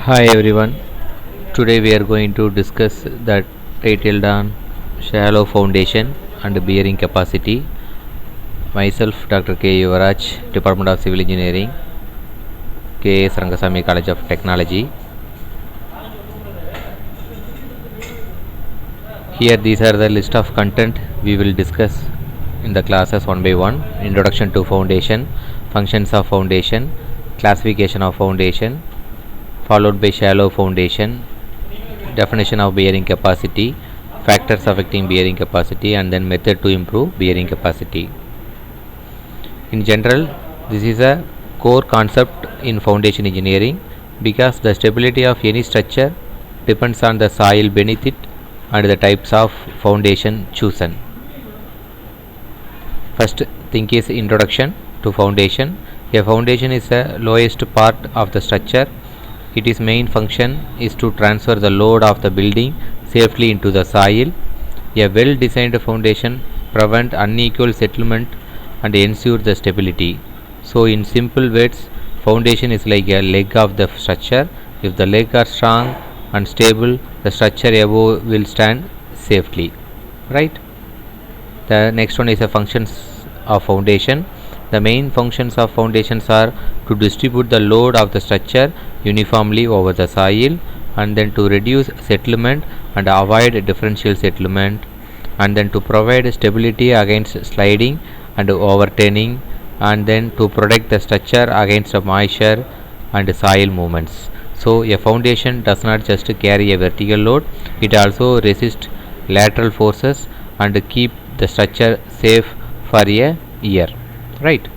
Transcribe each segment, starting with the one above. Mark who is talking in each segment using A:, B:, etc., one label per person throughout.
A: Hi everyone. Today we are going to discuss the titled on shallow foundation and bearing capacity. Myself, Dr. K. Yuvaraj, Department of Civil Engineering, K.S.Rangasamy College of Technology. Here, these are the list of content we will discuss in the classes one by one. Introduction to foundation, functions of foundation, classification of foundation, followed by shallow foundation, definition of bearing capacity, factors affecting bearing capacity, and then method to improve bearing capacity. In general, this is a core concept in foundation engineering because the stability of any structure depends on the soil beneath it and the types of foundation chosen. First thing is introduction to foundation. A foundation is the lowest part of the structure. Its main function is to transfer the load of the building safely into the soil. A well designed foundation prevents unequal settlement and ensures the stability. So, in simple words, foundation is like a leg of the structure. If the legs are strong and stable, the structure above will stand safely. Right? The next one is the functions of foundation. The main functions of foundations are to distribute the load of the structure uniformly over the soil, and then to reduce settlement and avoid differential settlement, and then to provide stability against sliding and overturning, and then to protect the structure against moisture and soil movements. So a foundation does not just carry a vertical load, it also resists lateral forces and keep the structure safe for a year. Right?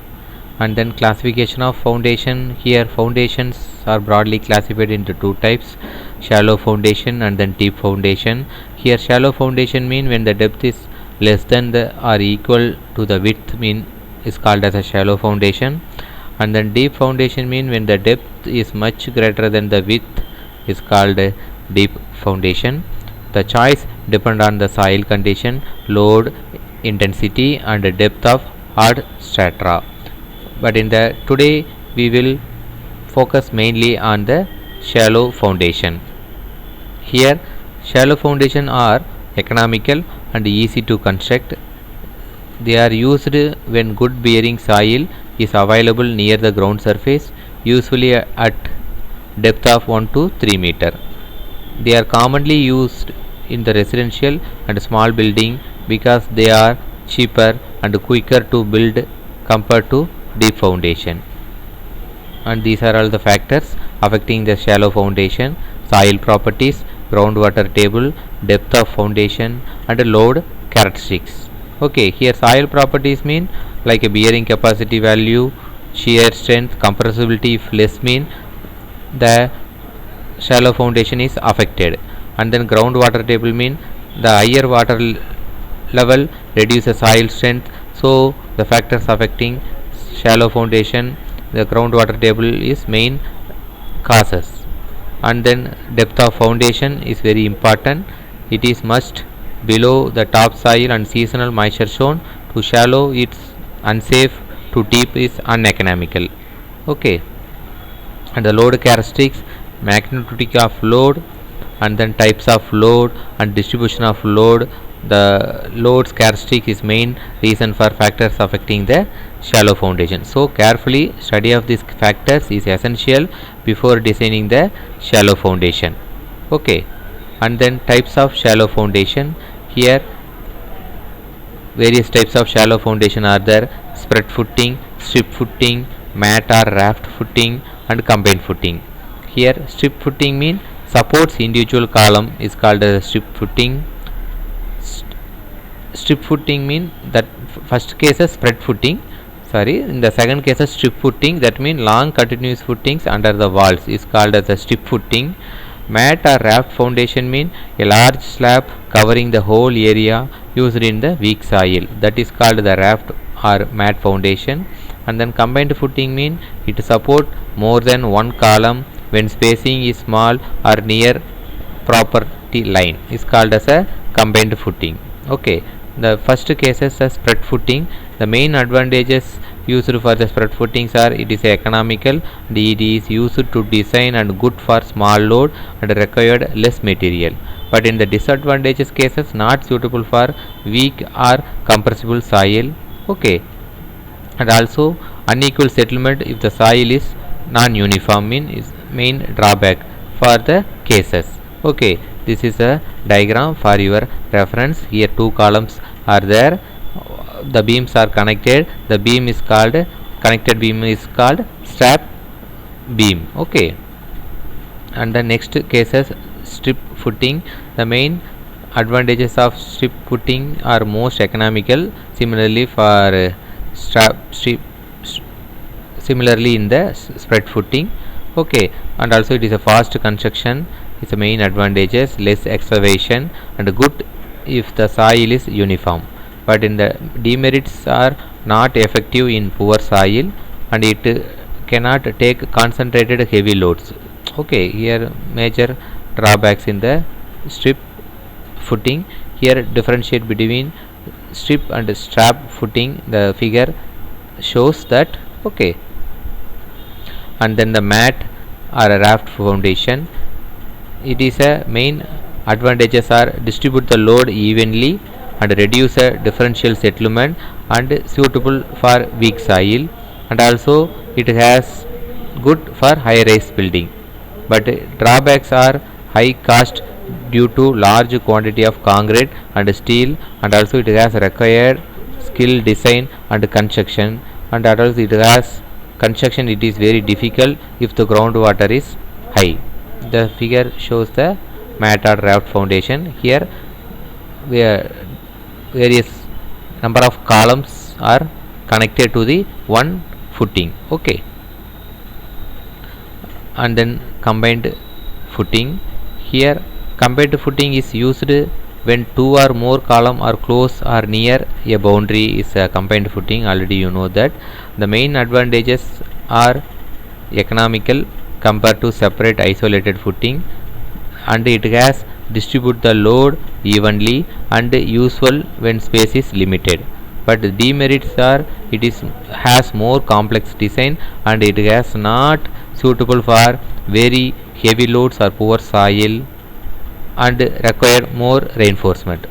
A: And then classification of foundation. Here foundations are broadly classified into two types: shallow foundation and then deep foundation. Here shallow foundation mean when the depth is less than the or equal to the width mean is called as a shallow foundation, and then deep foundation mean when the depth is much greater than the width is called a deep foundation. The choice depend on the soil condition, load intensity and depth of hard strata. But in the today we will focus mainly on the shallow foundation. Here shallow foundation are economical and easy to construct. They are used when good bearing soil is available near the ground surface, usually at depth of 1 to 3 meter. They are commonly used in the residential and small building because they are cheaper and quicker to build compared to deep foundation. And these are all the factors affecting the shallow foundation: soil properties, groundwater table, depth of foundation, and load characteristics. Okay, here soil properties mean like a bearing capacity value, shear strength, compressibility. If less mean the shallow foundation is affected, and then groundwater table mean the higher water level reduces soil strength. So the factors affecting shallow foundation, the groundwater table is main causes. And then depth of foundation is very important. It is must below the top soil and seasonal moisture zone. To shallow it's unsafe, to deep is uneconomical. Okay, and the load characteristics, magnitude of load, and then types of load and distribution of load. The loads characteristic is main reason for factors affecting the shallow foundation. So carefully study of these factors is essential before designing the shallow foundation. Okay, and then types of shallow foundation. Here various types of shallow foundation are there: spread footing, strip footing, mat or raft footing, and combined footing. Here strip footing mean supports individual column is called as strip footing. Strip footing mean that first case is spread footing, sorry, in the second case is strip footing, that mean long continuous footings under the walls is called as a strip footing. Mat or raft foundation mean a large slab covering the whole area used in the weak soil, that is called the raft or mat foundation. And then combined footing mean it support more than one column when spacing is small or near property line is called as a combined footing. Okay, the first case is a spread footing. The main advantages used for the spread footings are it is economical and it is used to design and good for small load and required less material, but in the disadvantages cases not suitable for weak or compressible soil. Okay, and also unequal settlement if the soil is non-uniform mean is main drawback for the cases. Okay, this is a diagram for your reference. Here two columns are there, the beams are connected, the beam is called connected beam is called strap beam. Okay, and the next cases strip footing. The main advantages of strip footing are most economical, similarly for strap strip similarly in the spread footing. Okay, and also it is a fast construction, it's the main advantages, less excavation and good if the soil is uniform, but in the demerits are not effective in poor soil and it cannot take concentrated heavy loads. Okay, here major drawbacks in the strip footing. Here differentiate between strip and strap footing, the figure shows that. Okay, and then the mat or a raft foundation, it is a main advantages are distribute the load evenly and reduce a differential settlement and suitable for weak soil, and also it has good for high rise building, but drawbacks are high cost due to large quantity of concrete and steel, and also it has required skill design and construction, and also it has construction it is very difficult if the groundwater is high. The figure shows the mat or raft foundation. Here where various number of columns are connected to the one footing. Okay, and then combined footing. Here combined footing is used when two or more column are close or near a boundary is a combined footing, already you know that. The main advantages are economical compared to separate isolated footing, and it has distribute the load evenly and useful when space is limited, but the demerits are it is has more complex design and it has not suitable for very heavy loads or poor soil and require more reinforcement.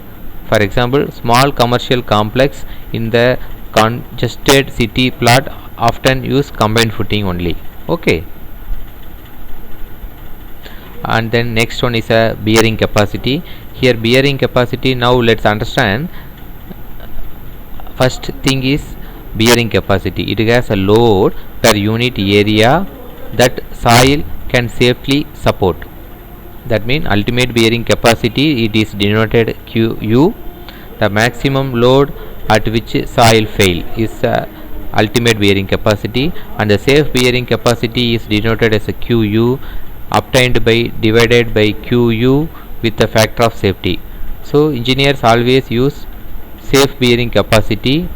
A: For example, small commercial complex in the congested city plot often use combined footing only. Okay, and then next one is a bearing capacity. Here bearing capacity, now let's understand. First thing is bearing capacity, it has a load per unit area that soil can safely support. That means ultimate bearing capacity, it is denoted QU. The maximum load at which soil fail is ultimate bearing capacity, and the safe bearing capacity is denoted as a QU obtained by divided by QU with the factor of safety. So engineers always use safe bearing capacity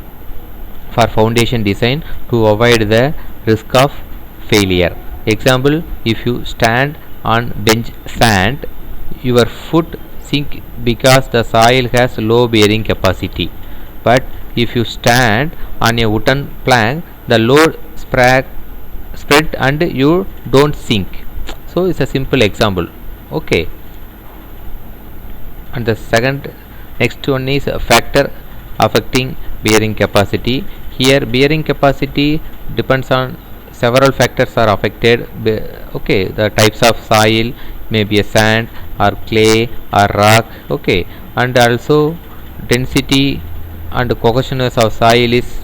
A: for foundation design to avoid the risk of failure. Example, if you stand on bench sand, your foot sink because the soil has low bearing capacity, but if you stand on a wooden plank, the load spread and you don't sink. So it's a simple example. Okay, and the second next one is a factor affecting bearing capacity. Here bearing capacity depends on several factors are affected. Okay, the types of soil, maybe a sand or clay or rock. Okay, and also density and cohesiveness of soil is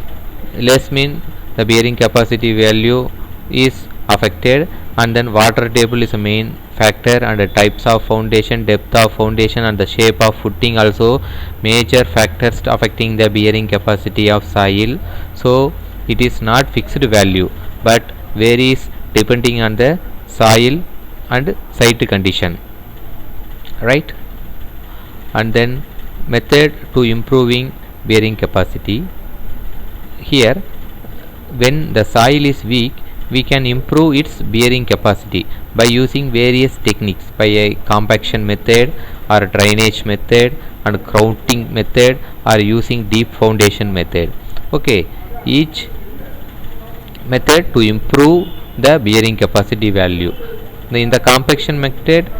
A: less, mean the bearing capacity value is affected, and then water table is a main factor, and the types of foundation, depth of foundation and the shape of footing also major factors affecting the bearing capacity of soil. So it is not fixed value but varies depending on the soil and site condition, right? And then method to improving bearing capacity. Here when the soil is weak, we can improve its bearing capacity by using various techniques, by a compaction method or drainage method and grouting method or using deep foundation method. Okay, each method to improve the bearing capacity value. In the compaction method,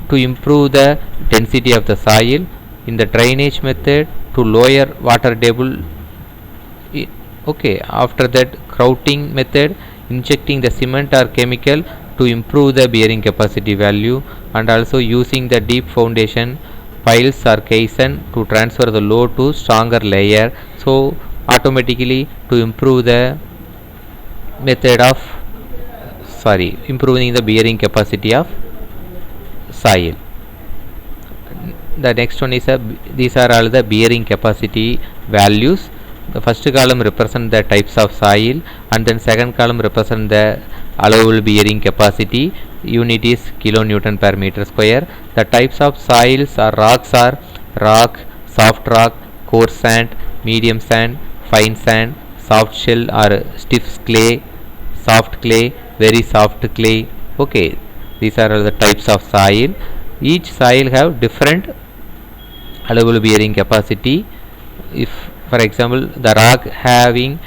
A: to improve the density of the soil. In the drainage method, to lower water table. Okay, after that, grouting method, injecting the cement or chemical to improve the bearing capacity value, and also using the deep foundation piles or caisson to transfer the load to stronger layer, so automatically to improve the method of improving the bearing capacity of soil. The next one is these are all the bearing capacity values. The first column represent the types of soil, and then second column represent the allowable bearing capacity. Unit is kilonewton per meter square. The types of soils or rocks are rock, soft rock, coarse sand, medium sand, fine sand, soft shell or stiff clay, soft clay, very soft clay. Okay, these are all the types of soil. Each soil have different allowable bearing capacity. If for example the rock having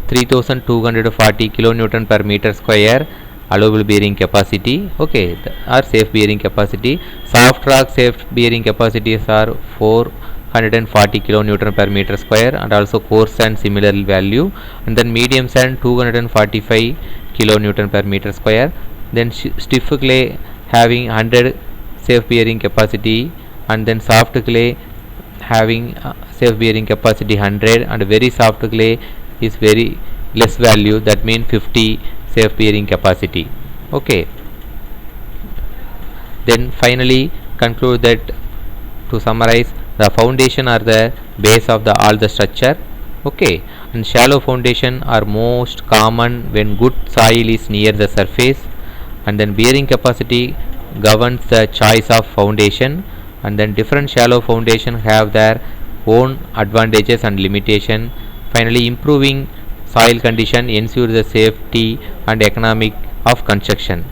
A: 3240 kilonewton per meter square allowable bearing capacity, okay, or safe bearing capacity. Soft rock safe bearing capacities are 440 kilonewton per meter square, and also coarse sand similar value, and then medium sand 245 kilonewton per meter square. Then stiff clay having 100 safe bearing capacity, and then soft clay having safe bearing capacity 100, and very soft clay is very less value, that means 50 safe bearing capacity. Okay, then finally conclude that, to summarize, the foundation are the base of the all the structure. Okay, and shallow foundation are most common when good soil is near the surface, and then bearing capacity governs the choice of foundation, and then different shallow foundation have their own advantages and limitation. Finally, improving soil condition ensure the safety and economic of construction.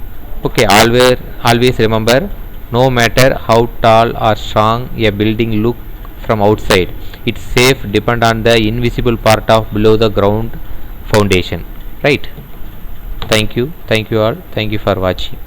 A: Okay, always remember, no matter how tall or strong a building look from outside, its safe depend on the invisible part of below the ground foundation, right? Thank you all, thank you for watching.